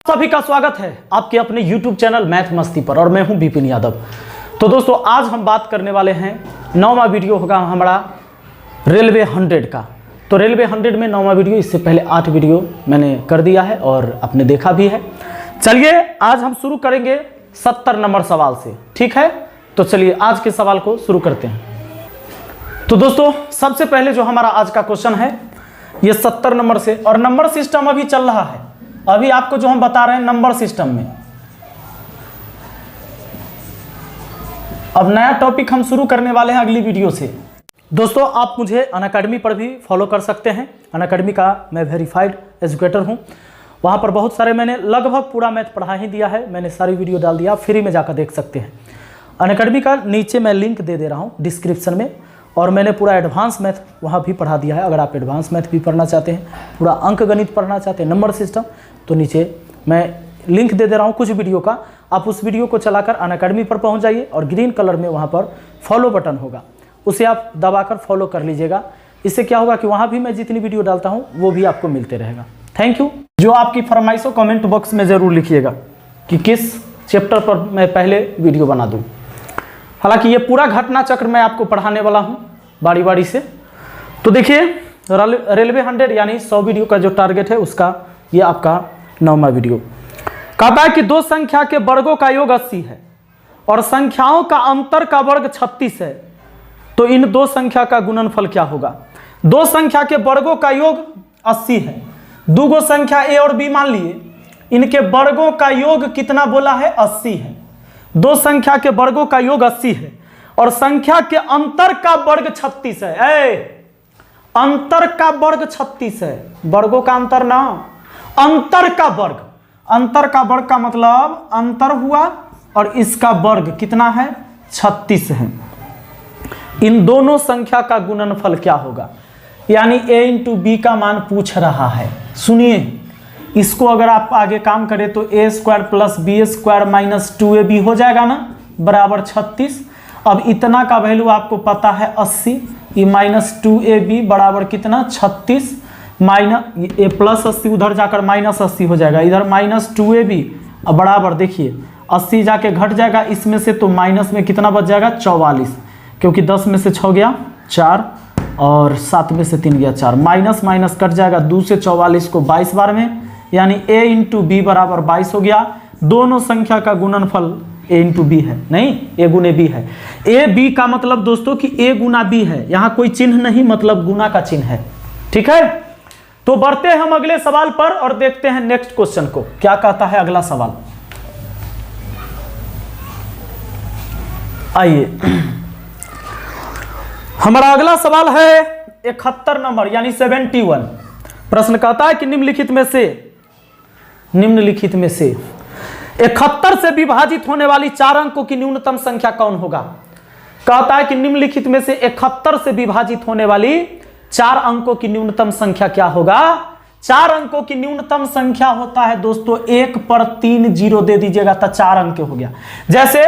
सभी का स्वागत है आपके अपने YouTube चैनल मैथ मस्ती पर और मैं हूं विपिन यादव। तो दोस्तों आज हम बात करने वाले हैं 9वां वीडियो होगा हमारा रेलवे 100 का। तो रेलवे 100 में 9वां वीडियो, इससे पहले 8 वीडियो मैंने कर दिया है और आपने देखा भी है। चलिए आज हम शुरू करेंगे 70 नंबर सवाल से, ठीक है। तो चलिए आज के सवाल को शुरू करते हैं। तो दोस्तों सबसे पहले जो हमारा आज का क्वेश्चन है ये 70 नंबर से, और नंबर सिस्टम अभी चल रहा है। अभी आपको जो हम बता रहे हैं नंबर सिस्टम में, अब नया टॉपिक हम शुरू करने वाले हैं अगली वीडियो से। दोस्तों आप मुझे अनअकैडमी पर भी फॉलो कर सकते हैं। अनअकैडमी का मैं वेरीफाइड एजुकेटर हूं। वहां पर बहुत सारे मैंने लगभग पूरा मैथ पढ़ा ही दिया है, मैंने सारी वीडियो डाल दिया, फ्री में जाकर देख सकते हैं। अनअकैडमी का नीचे मैं लिंक दे रहा हूँ डिस्क्रिप्शन में, और मैंने पूरा एडवांस मैथ वहाँ भी पढ़ा दिया है। अगर आप एडवांस मैथ भी पढ़ना चाहते हैं, पूरा अंक गणित पढ़ना चाहते हैं, नंबर सिस्टम, तो नीचे मैं लिंक दे रहा हूँ कुछ वीडियो का। आप उस वीडियो को चलाकर अनअकैडमी पर पहुँच जाइए और ग्रीन कलर में वहाँ पर फॉलो बटन होगा, उसे आप दबाकर फॉलो कर लीजिएगा। इससे क्या होगा कि वहाँ भी मैं जितनी वीडियो डालता हूँ वो भी आपको मिलते रहेगा। Thank you. जो आपकी फरमाइश हो कमेंट बॉक्स में ज़रूर लिखिएगा कि किस चैप्टर पर मैं पहले वीडियो बना दूँ। हालांकि ये पूरा घटना चक्र मैं आपको पढ़ाने वाला हूँ बारी बारी से। तो देखिए रेलवे 100 यानी 100 वीडियो का जो टारगेट है उसका ये आपका 9वां वीडियो। कहता है कि दो संख्या के वर्गों का योग 80 है और संख्याओं का अंतर का वर्ग 36 है, तो इन दो संख्या का गुणनफल क्या होगा। दो संख्या के वर्गों का योग 80 है, दो गो संख्या ए और बी मान लिए, इनके वर्गों का योग कितना बोला है 80 है। दो संख्या के वर्गों का योग 80 है और संख्या के अंतर का वर्ग 36 है। अंतर का वर्ग 36 है, वर्गों का अंतर ना, अंतर का वर्ग। अंतर का वर्ग का मतलब अंतर हुआ और इसका वर्ग कितना है 36 है। इन दोनों संख्या का गुणनफल क्या होगा, यानी a इंटू बी का मान पूछ रहा है। सुनिए, इसको अगर आप आगे काम करें तो a square plus B square minus 2ab हो जाएगा ना, बराबर 36। अब इतना का वैल्यू आपको पता है 80, ये माइनस 2ab बराबर कितना 36, माइनस ए प्लस 80 उधर जाकर माइनस 80 हो जाएगा, इधर माइनस 2ab अब बराबर देखिए 80 जाके घट जाएगा इसमें से, तो माइनस में कितना बच जाएगा 44, क्योंकि 10 में से 6 गया 4 और 7 में से 3 गया 4, माइनस माइनस कट जाएगा 2 से 44 को 22 बार में, यानी a इंटू बी बराबर 22 हो गया। दोनों संख्या का गुणनफल a इंटू बी है, नहीं a गुने b है। a b का मतलब दोस्तों कि a गुना b है, यहाँ कोई चिन्ह नहीं, मतलब गुना का चिन्ह है, ठीक है। तो बढ़ते हैं हम अगले सवाल पर और देखते हैं नेक्स्ट क्वेश्चन को क्या कहता है अगला सवाल। आइए हमारा अगला सवाल है 71 नंबर यानी 71। प्रश्न कहता है कि निम्नलिखित में से 71 से विभाजित होने वाली 4 अंकों की न्यूनतम संख्या कौन होगा। कहता है कि निम्नलिखित में से 71 से विभाजित होने वाली 4 अंकों की न्यूनतम संख्या क्या होगा। 4 अंकों की न्यूनतम संख्या होता है दोस्तों 1 पर 3 जीरो दे दीजिएगा तो 4 अंक हो गया। जैसे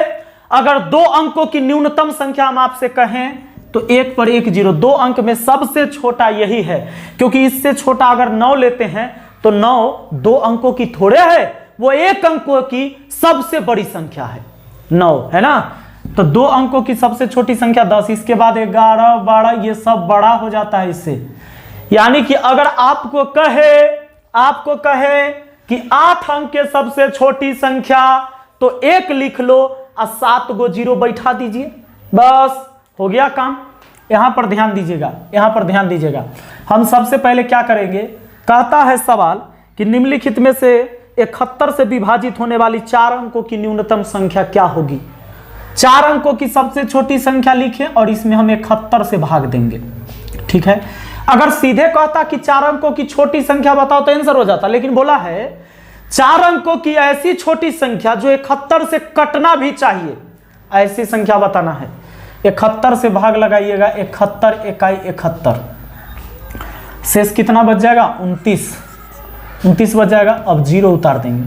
अगर 2 अंकों की न्यूनतम संख्या हम आपसे कहें तो 1 पर 1 जीरो, 2 अंक में सबसे छोटा यही है, क्योंकि इससे छोटा अगर 9 लेते हैं तो 9 2 अंकों की थोड़े है, वो 1 अंकों की सबसे बड़ी संख्या है 9, है ना। तो 2 अंकों की सबसे छोटी संख्या 10, इसके बाद 11 12 ये सब बड़ा हो जाता है इससे। यानी कि अगर आपको कहे कि 8 अंक के सबसे छोटी संख्या, तो 1 लिख लो और 7 गो जीरो बैठा दीजिए, बस हो गया काम। यहां पर ध्यान दीजिएगा, हम सबसे पहले क्या करेंगे। कहता है सवाल कि निम्नलिखित में से 71 से विभाजित होने वाली 4 अंकों की न्यूनतम संख्या क्या होगी। 4 अंकों की सबसे छोटी संख्या लिखें और इसमें हम 71 से भाग देंगे, ठीक है। अगर सीधे कहता कि 4 अंकों की छोटी संख्या बताओ तो आंसर हो जाता, लेकिन बोला है 4 अंकों की ऐसी छोटी संख्या जो 71 से कटना भी चाहिए, ऐसी संख्या बताना है। 71 से भाग लगाइएगा, 71 इकाई 71, शेष कितना बच जाएगा 29 बच जाएगा। अब जीरो उतार देंगे,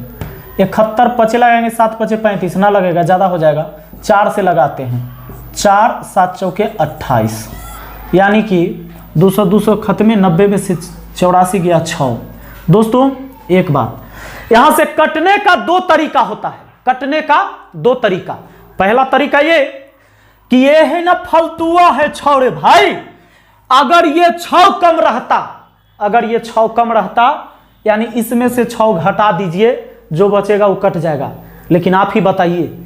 71 पचे लगाएंगे, 7 पचे 35 ना लगेगा, ज़्यादा हो जाएगा, 4 से लगाते हैं, 4 7 चौके 28, यानी कि 200 खत्मे, 90 में से 84 गया 6। दोस्तों एक बात, यहां से कटने का दो तरीका होता है, कटने का दो तरीका। पहला तरीका ये कि ये है ना फलतुआ है छौड़े भाई, अगर ये 6 कम रहता, अगर ये 6 कम रहता यानी इसमें से 6 घटा दीजिए, जो बचेगा वो कट जाएगा। लेकिन आप ही बताइए,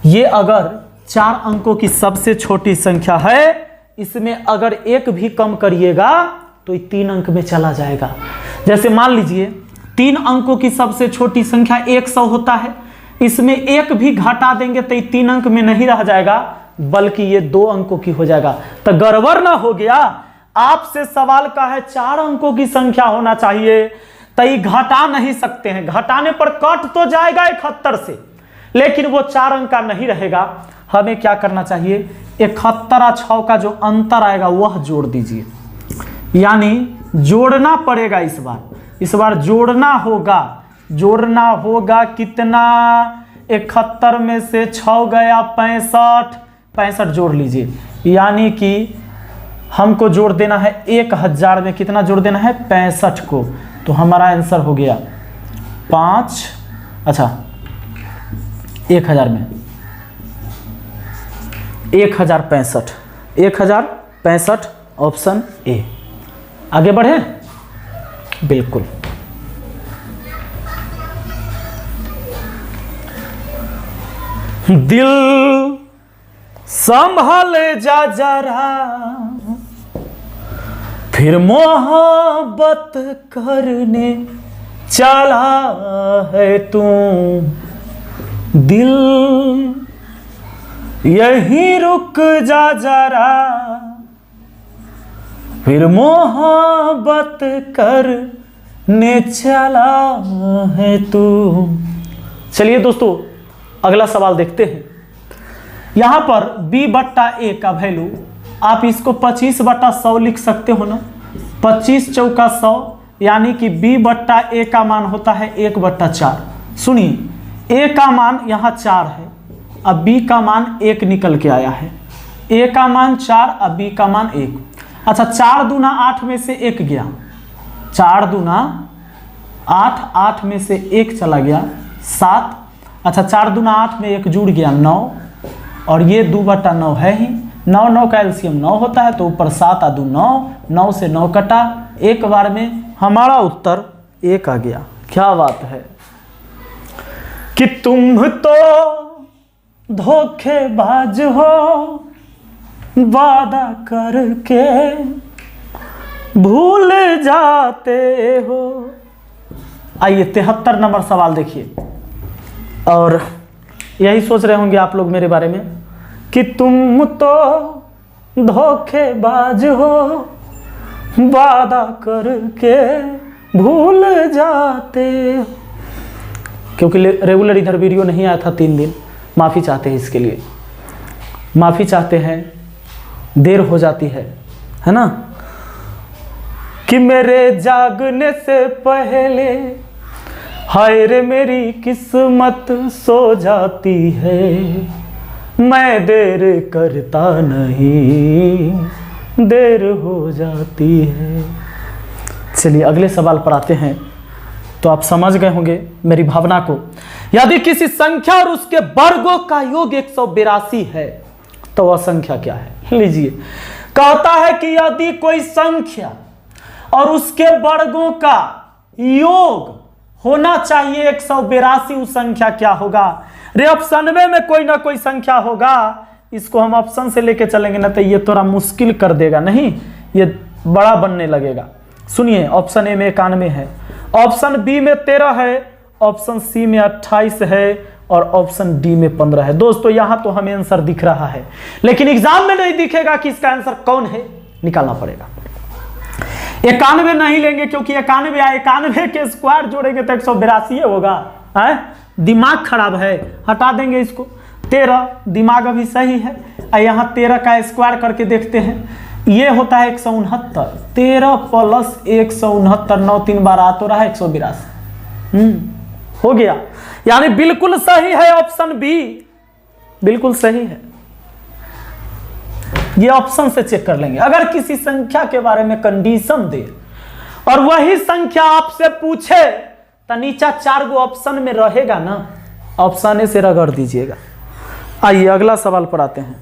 ये अगर 4 अंकों की सबसे छोटी संख्या है, इसमें अगर एक भी कम करिएगा तो ये 3 अंक में चला जाएगा। जैसे मान लीजिए 3 अंकों की सबसे छोटी संख्या 100 होता है, इसमें एक भी घटा देंगे तो ये 3 अंक में नहीं रह जाएगा, बल्कि ये 2 अंकों की हो जाएगा। तो गड़बड़ ना हो गया। आपसे सवाल का है 4 अंकों की संख्या होना चाहिए, तो ये घटा नहीं सकते हैं, घटाने पर कट तो जाएगा 71 से, लेकिन वो 4 अंक का नहीं रहेगा। हमें क्या करना चाहिए, 71 और 6 का जो अंतर आएगा वह जोड़ दीजिए, यानी जोड़ना पड़ेगा। इस बार जोड़ना होगा कितना, 71 में से 6 गया 65 जोड़ लीजिए, यानी कि हमको जोड़ देना है 1000 में, कितना जोड़ देना है 65 को, तो हमारा आंसर हो गया 5, अच्छा 1000 में 1065 ऑप्शन ए। आगे बढ़े, बिल्कुल। दिल संभाले जा जरा, फिर मोहब्बत करने चला है तू, दिल यहीं रुक जा जरा, फिर मोहब्बत करने चला है तू। चलिए दोस्तों, अगला सवाल देखते हैं। यहां पर b/a का वैल्यू आप इसको 25/100 लिख सकते हो ना, 25 चौका 100, यानी कि b/a का मान होता है 1/4। सुनिए, a का मान यहां 4 है, अब b का मान 1 निकल के आया है, a का मान 4, अब b का मान 1। अच्छा, 4 दूना 8 में से 1 गया, 4 दूना 8, 8 में से 1 चला गया 7। अच्छा, 4 दूना 8 में 1 जुड़ गया 9, और ये 2/9 है ही, 9 का एलसीएम 9 होता है, तो ऊपर 7 आ 2 9, 9 से 9 कटा, एक बार में हमारा उत्तर 1 आ गया। क्या बात है कि तुम तो धोखेबाज हो, वादा करके भूल जाते हो। आइए 73 नंबर सवाल देखिए, और यही सोच रहे होंगे आप लोग मेरे बारे में कि तुम तो धोखेबाज हो, वादा करके भूल जाते हो। क्योंकि रेगुलर इधर वीडियो नहीं आया था 3 दिन, माफ़ी चाहते हैं इसके लिए, माफ़ी चाहते हैं, देर हो जाती है ना, कि मेरे जागने से पहले हाय रे मेरी किस्मत सो जाती है, मैं देर करता नहीं, देर हो जाती है। चलिए अगले सवाल पर आते हैं। तो आप समझ गए होंगे मेरी भावना को। यदि किसी संख्या और उसके वर्गों का योग 182 है तो वह संख्या क्या है? लीजिए, कहता है कि यदि कोई संख्या और उसके वर्गों का योग होना चाहिए 182, उस संख्या क्या होगा? रे ऑप्शन में कोई ना कोई संख्या होगा, इसको हम ऑप्शन से लेके चलेंगे ना तो ये थोड़ा मुश्किल कर देगा, नहीं ये बड़ा बनने लगेगा। सुनिए, ऑप्शन ए में 91 है, ऑप्शन बी में 13 है, ऑप्शन सी में 28 है, और ऑप्शन डी में 15 है। दोस्तों यहां तो हमें आंसर दिख रहा है, लेकिन एग्जाम में नहीं दिखेगा कि इसका आंसर कौन है, निकालना पड़ेगा। 91 नहीं लेंगे, क्योंकि 91 या 91 के स्क्वायर जोड़ेंगे तो 182 होगा। दिमाग खराब है, हटा देंगे इसको। 13 दिमाग अभी सही है, यहाँ 13 का स्क्वायर करके देखते हैं, ये होता है 169, 13 प्लस 169, 9 3 बार आ तो रहा है 182। हो गया, यानी बिल्कुल सही है ऑप्शन बी, बिल्कुल सही है। ये ऑप्शन से चेक कर लेंगे। अगर किसी संख्या के बारे में कंडीशन दे और वही संख्या आपसे पूछे तो नीचा 4 गो ऑप्शन में रहेगा ना, ऑप्शन ए से रगड़ दीजिएगा। आइए अगला सवाल पर आते हैं।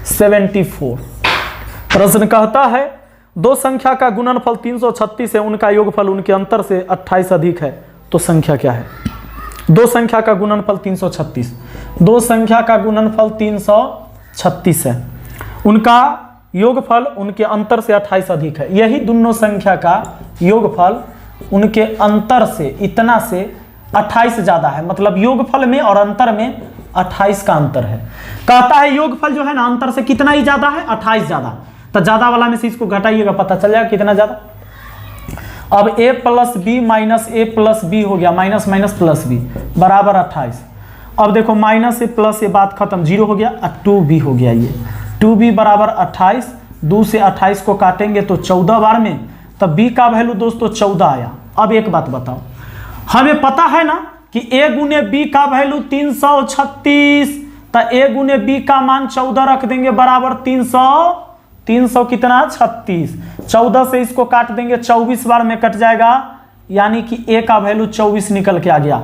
74 प्रश्न कहता है दो संख्या का गुणनफल 336 है, उनका योगफल उनके अंतर से 28 अधिक है, तो संख्या क्या है? दो संख्या का गुणनफल 336, दो संख्या का गुणनफल 336 है, उनका योगफल उनके अंतर से 28 अधिक है। यही दोनों संख्या का योगफल उनके अंतर से इतना से 28 ज्यादा है, मतलब योगफल में और अंतर में 28 का अंतर है। कहता है योगफल जो है ना अंतर से कितना ही ज्यादा है, 28 ज्यादा। तो ज्यादा वाला में से इसको घटाइएगा, पता चल जाएगा कितना ज्यादा। अब a plus B minus A plus B हो गया, माइनस माइनस प्लस बी बराबर 28। अब देखो माइनस ए प्लस ए बात खत्म, 0 हो गया, 2b हो गया। ये 2b बराबर 28, 2 से 28 को काटेंगे तो 14 बार में, तब b का वैल्यू दोस्तों 14 आया। अब एक बात बताओ, हमें पता है ना कि a गुने b का वैल्यू 336, तो a गुने b का मान 14 रख देंगे बराबर 300 कितना 36, 14 से इसको काट देंगे 24 बार में कट जाएगा, यानी कि a का वैल्यू 24 निकल के आ गया।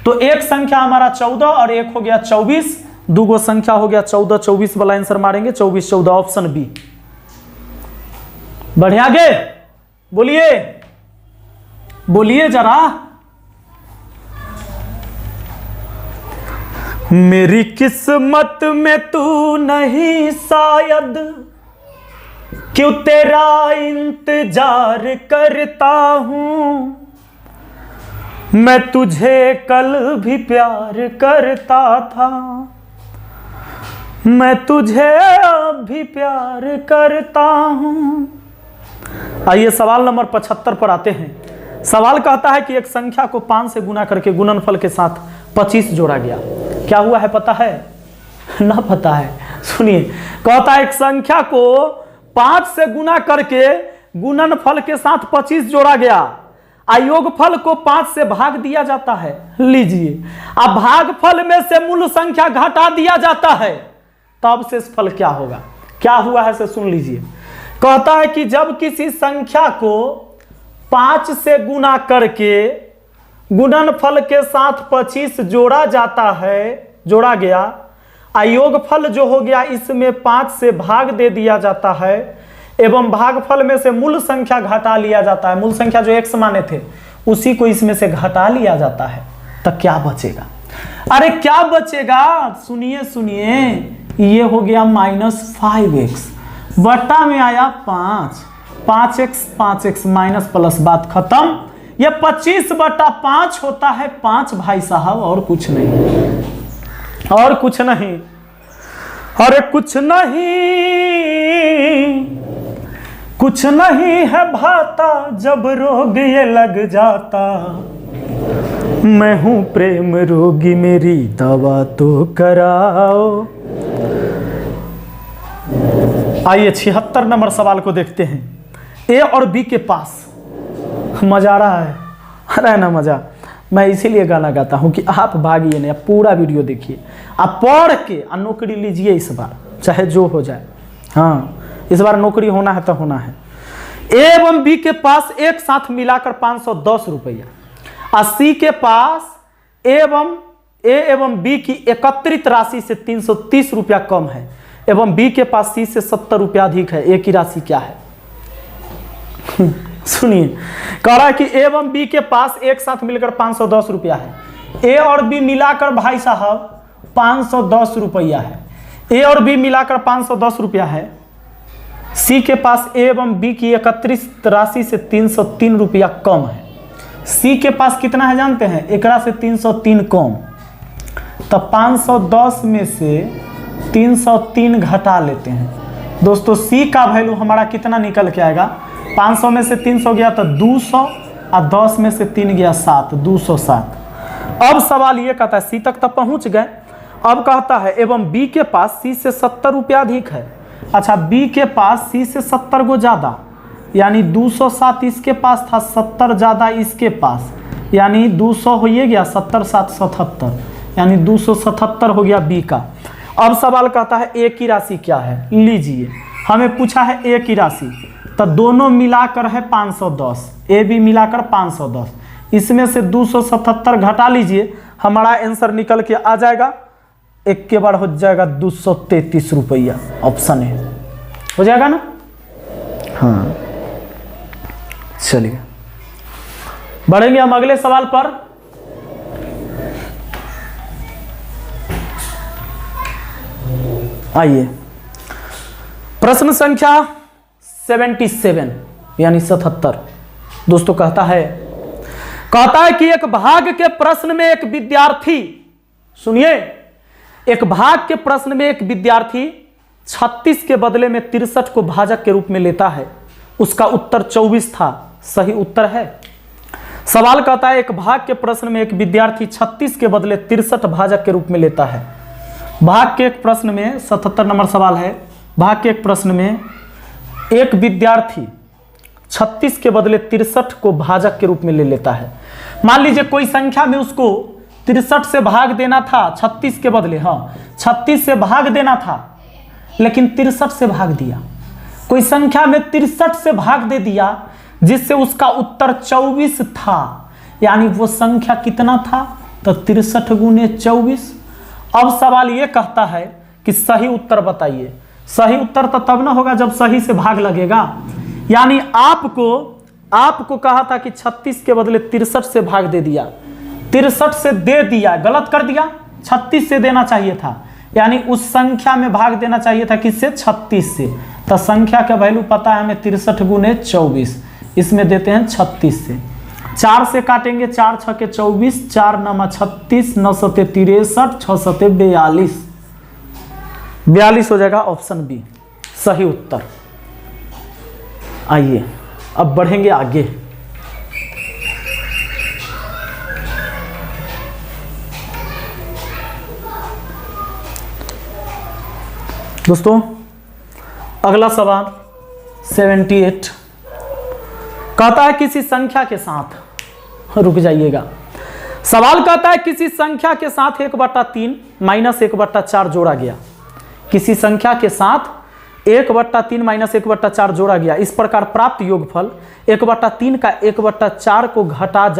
तो एक संख्या हमारा 14 और एक हो गया 24, दो गो संख्या हो गया 14 24 वाला आंसर मारेंगे, 24 14 ऑप्शन बी। बढ़े आगे, बोलिए बोलिए जरा। मेरी किस्मत में तू नहीं शायद, क्यों तेरा इंतजार करता हूं, मैं तुझे कल भी प्यार करता था, मैं तुझे अब भी प्यार करता हूं। आइए सवाल नंबर 75 पर आते हैं। सवाल कहता है कि एक संख्या को 5 से गुना करके गुणनफल के साथ 25 जोड़ा गया, क्या हुआ है पता है? ना पता है, सुनिए। कहता है एक संख्या को 5 से गुना करके गुणनफल के साथ 25 जोड़ा गया, योगफल को 5 से भाग दिया जाता है। लीजिए, अब भागफल में से मूल संख्या घटा दिया जाता है, तब शेषफल क्या होगा? क्या हुआ है से सुन लीजिए। कहता है कि जब किसी संख्या को 5 से गुना करके गुणनफल के साथ 25 जोड़ा जाता है, जोड़ा गया, योगफल जो हो गया इसमें 5 से भाग दे दिया जाता है, एवं भागफल में से मूल संख्या घटा लिया जाता है। मूल संख्या जो x माने थे उसी को इसमें से घटा लिया जाता है, तो क्या बचेगा? अरे क्या बचेगा? सुनिए सुनिए, ये हो गया -5x, बटा में आया 5x माइनस प्लस, बात खत्म। ये 25/5 होता है 5 भाई साहब, और कुछ नहीं, और कुछ नहीं। अरे कुछ नहीं है भाता, जब रोग ये लग जाता, मैं हूं प्रेम रोगी, मेरी दवा तो कराओ। आइए 76 नंबर सवाल को देखते हैं। ए और बी के पास, मजा आ रहा है? अरे ना मजा, मैं इसीलिए गाना गाता हूं कि आप भागिए नहीं, पूरा वीडियो देखिए, आप पढ़ के नौकरी लीजिए इस बार, चाहे जो हो जाए। हाँ, इस बार नौकरी होना है तो होना है। ए एवं बी के पास एक साथ मिलाकर 510 रुपया, और सी के पास ए एवं बी की एकत्रित राशि से 330 रुपया कम है, एवं बी के पास सी से 70 रुपया अधिक है। ए की राशि क्या है? सुनिए, कह रहा है कि ए एवं बी के पास एक साथ मिलकर 510 रुपया है। ए और बी मिलाकर भाई साहब 510 रुपया है। ए और बी मिलाकर 510 रुपया है। सी के पास ए एवं बी की एकत्रित राशि से 303 रुपया कम है। सी के पास कितना है जानते हैं? एकरा से 303 कम, तो 510 में से 303 घटा लेते हैं। दोस्तों सी का वैल्यू हमारा कितना निकल के आएगा? 500 में से 300 गया तो 200, और 10 में से 3 गया 7, 207। अब सवाल ये कहता है, सी तक तो पहुंच गए। अब कहता है एवं बी के पास सी से 70 रुपया अधिक है। अच्छा, बी के पास सी से 70 गो ज्यादा, यानी 207 इसके पास था, 70 ज्यादा इसके पास, यानी 200 हो ये गया, 70 7 77, यानी 277 हो गया बी का। अब सवाल कहता है ए की राशि क्या है? लीजिए, हमें पूछा है ए की राशि, तो दोनों मिलाकर है 510, ए बी मिलाकर 510, इसमें से 277 घटा लीजिए, हमारा आंसर निकल के आ जाएगा, एक के बार हो जाएगा 233 रुपया। ऑप्शन है, हो जाएगा ना? हाँ, चलिए बढ़ेंगे हम अगले सवाल पर। आइए, प्रश्न संख्या 77 यानी 77 दोस्तों कहता है कि एक भाग के प्रश्न में एक विद्यार्थी, सुनिए, एक भाग के प्रश्न में एक विद्यार्थी 36 के बदले में 63 को भाजक के रूप में लेता है, उसका उत्तर 24 था, सही उत्तर है। सवाल कहता है एक भाग के प्रश्न में एक विद्यार्थी 36 के बदले 63 भाजक के रूप में लेता है। भाग के एक प्रश्न में 77 नंबर सवाल है, भाग के एक प्रश्न में एक विद्यार्थी 36 के बदले 63 को भाजक के रूप में ले लेता है। मान लीजिए कोई संख्या में उसको 63 से भाग देना था, 36 के बदले, हाँ 36 से भाग देना था, लेकिन 63 से भाग दिया। कोई संख्या में 63 से भाग दे दिया जिससे उसका उत्तर 24 था, यानी वो संख्या कितना था? तो 63 गुने 24। अब सवाल ये कहता है कि सही उत्तर बताइए। सही उत्तर तो तब ना होगा जब सही से भाग लगेगा, यानी आपको कहा था कि 36 के बदले 63 से भाग दे दिया, 63 से दे दिया, गलत कर दिया, 36 से देना चाहिए था, यानी उस संख्या में भाग देना चाहिए था किससे? 36 से। तो संख्या का वैल्यू पता है हमें, 63 गुने 24, इसमें देते हैं 36 से। 4 से काटेंगे, 4 6 के 24, 4 9 36, 9 7 63, 6 7 42, 42 हो जाएगा, ऑप्शन बी सही उत्तर। आइए अब बढ़ेंगे आगे। दोस्तों अगला सवाल 78 कहता है किसी संख्या के साथ, रुक जाइएगा, सवाल कहता है किसी संख्या के साथ 1/3 माइनस 1/4 जोड़ा गया। किसी संख्या के साथ 1/3 माइनस 1/4 जोड़ा गया। इस प्रकार प्राप्त योगफल 1/3 का 1/4 को घटाए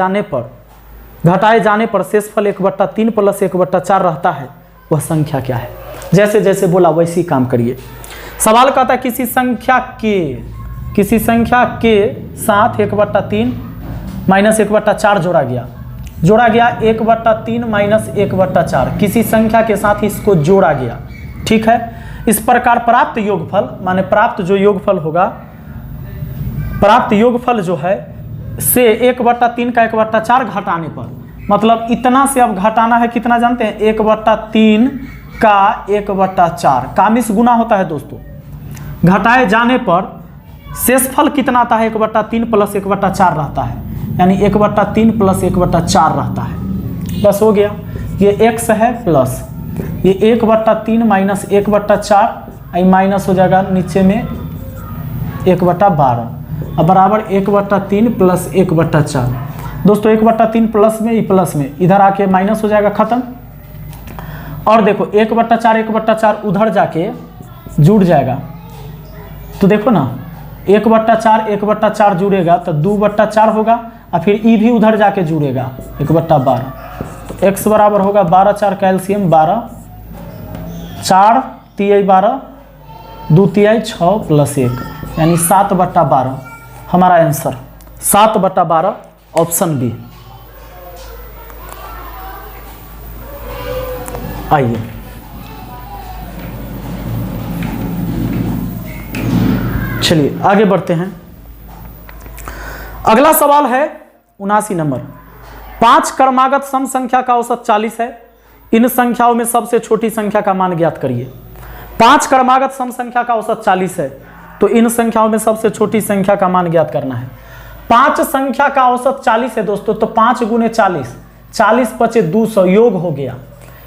जाने पर शेषफल 1/3 प्लस 1/4 रहता है, वह संख्या क्या है? जैसे जैसे बोला वैसे ही काम करिए। सवाल कहता है किसी संख्या के साथ 1/3 माइनस 1/4 जोड़ा गया 1/3 माइनस 1/4, किसी संख्या के साथ इसको जोड़ा गया, ठीक है। इस प्रकार प्राप्त योगफल, माने प्राप्त जो योगफल होगा, प्राप्त योगफल जो है से 1/3 का 1/4 घटाने पर, मतलब इतना से अब घटाना है, कितना जानते हैं? 1/3 का 1/4 कामिस गुना होता है दोस्तों। घटाए जाने पर शेषफल कितना आता है? 1/3 प्लस 1/4 रहता है, यानी 1/3 प्लस 1/4 रहता है। बस हो गया, ये x है प्लस ये 1/3 माइनस 1/4, माइनस हो जाएगा नीचे में 1/12, अब बराबर 1/3 प्लस 1/4। दोस्तों 1/3 प्लस में, ये प्लस में, इधर आके माइनस हो जाएगा, खत्म। और देखो 1/4 उधर जाके जुड़ जाएगा, तो देखो ना 1/4 जुड़ेगा तो 2/4 होगा, और फिर ई भी उधर जाके जुड़ेगा 1/12, तो x बराबर होगा 12 4 कैल्शियम 12, 4 तिहाई 12, 2 तिहाई 6 प्लस 1, यानी 7/12 हमारा आंसर, 7/12 ऑप्शन बी। आइए चलिए आगे बढ़ते हैं। अगला सवाल है 79 नंबर। 5 क्रमागत सम संख्या का औसत 40 है, इन संख्याओं में सबसे छोटी संख्या का मान ज्ञात करिए। 5 क्रमागत सम संख्या का औसत 40 है, तो इन संख्याओं में सबसे छोटी संख्या का मान ज्ञात करना है। 5 संख्या का औसत 40 है दोस्तों, तो 5 गुने 40, 40 पचे 200, योग हो गया।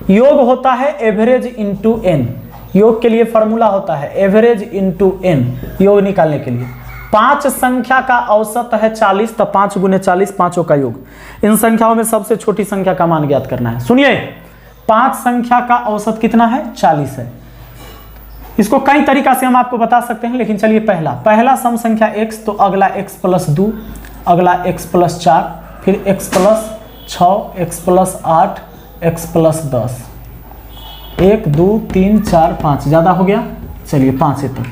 योग होता है एवरेज इंटू एन, योग के लिए फॉर्मूला होता है एवरेज इंटू एन, योग निकालने के लिए। 5 संख्या का औसत है 40, तो 5 गुने 40, पांचों का योग। इन संख्याओं में सबसे छोटी संख्या का मान ज्ञात करना है। सुनिए, 5 संख्या का औसत कितना है? 40 है। इसको कई तरीका से हम आपको बता सकते हैं, लेकिन चलिए पहला सम संख्या x, तो अगला x प्लस 2, अगला x प्लस 4, फिर x plus 6, x plus 8, x plus 10, 1 2 3 4 5, ज़्यादा हो गया, चलिए 5 है। तो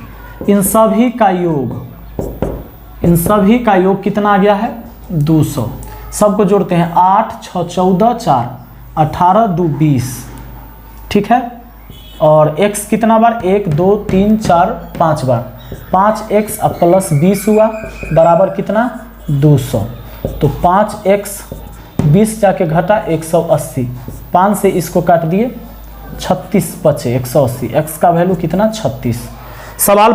इन सभी का योग कितना आ गया है? 200। सबको जोड़ते हैं, 8 6 14 4, 18 2 20, ठीक है। और x कितना बार? 1 2 3 4 5 बार, 5x प्लस 20 हुआ बराबर कितना? 200। तो 5x 20 जाके घटा 180, 5 से इसको काट दिए, 36 बचे 180, x का वैल्यू कितना? 36। सवाल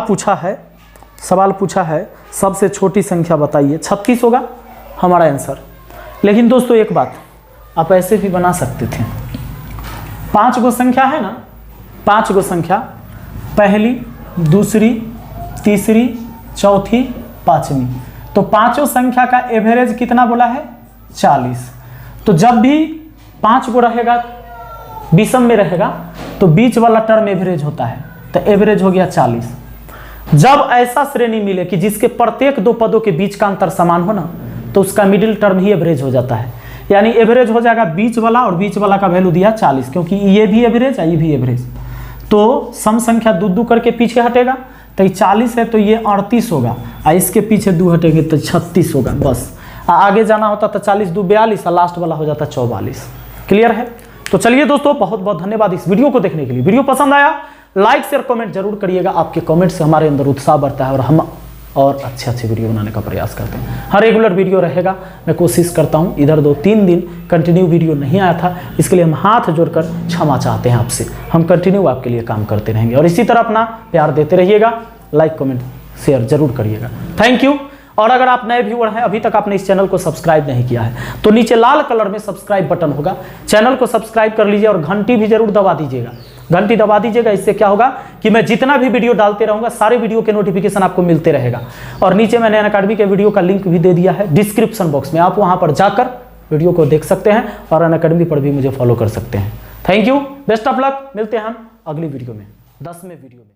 पूछा है सबसे छोटी संख्या बताइए, 36 होगा हमारा आंसर। लेकिन दोस्तों एक बात, आप ऐसे भी बना सकते थे, 5 गो संख्या है ना, 5 गो संख्या, पहली, दूसरी, तीसरी, चौथी, पांचवी, तो पांचों संख्या का एवरेज कितना बोला है? 40। तो जब भी 5 गो रहेगा, विषम में रहेगा, तो बीच वाला टर्म एवरेज होता है, तो एवरेज हो गया 40। जब ऐसा श्रेणी मिले कि जिसके प्रत्येक 2 पदों के बीच का अंतर समान हो ना, तो उसका मिडिल टर्म ही एवरेज हो जाता है। यानी एवरेज हो जाएगा बीच वाला, और बीच वाला का वैल्यू दिया 40, क्योंकि ये भी एवरेज है, ये भी एवरेज। तो सम संख्या 2 करके पीछे हटेगा, तो ये 40 है तो ये 38 होगा, और इसके पीछे 2 हटेंगे तो 36 होगा। बस आगे जाना होता तो 40 2 42, और लास्ट वाला हो जाता 44। क्लियर है? तो चलिए दोस्तों, बहुत बहुत धन्यवाद इस वीडियो को देखने के लिए। वीडियो पसंद आया लाइक शेयर कमेंट जरूर करिएगा, आपके कमेंट से हमारे अंदर उत्साह बढ़ता है और हम और अच्छे वीडियो बनाने का प्रयास करते हैं। हर रेगुलर वीडियो रहेगा, मैं कोशिश करता हूं। इधर 2-3 दिन कंटिन्यू वीडियो नहीं आया था, इसके लिए हम हाथ जोड़कर क्षमा चाहते हैं आपसे। हम कंटिन्यू आपके लिए काम करते रहेंगे, और इसी तरह अपना प्यार देते रहिएगा, लाइक कमेंट शेयर जरूर करिएगा। Thank you. और अगर आप नए व्यूअर हैं, अभी तक आपने इस चैनल को सब्सक्राइब नहीं किया है, तो नीचे लाल कलर में सब्सक्राइब बटन होगा, चैनल को सब्सक्राइब कर लीजिए, और घंटी भी जरूर दबा दीजिएगा। घंटी दबा दीजिएगा, इससे क्या होगा कि मैं जितना भी वीडियो डालते रहूंगा, सारे वीडियो के नोटिफिकेशन आपको मिलते रहेगा। और नीचे मैंने अनअकैडमी के वीडियो का लिंक भी दे दिया है डिस्क्रिप्शन बॉक्स में, आप वहां पर जाकर वीडियो को देख सकते हैं, और अनअकैडमी पर भी मुझे फॉलो कर सकते हैं। Thank you, best of luck. मिलते हैं हम अगली वीडियो में, 10वें वीडियो में।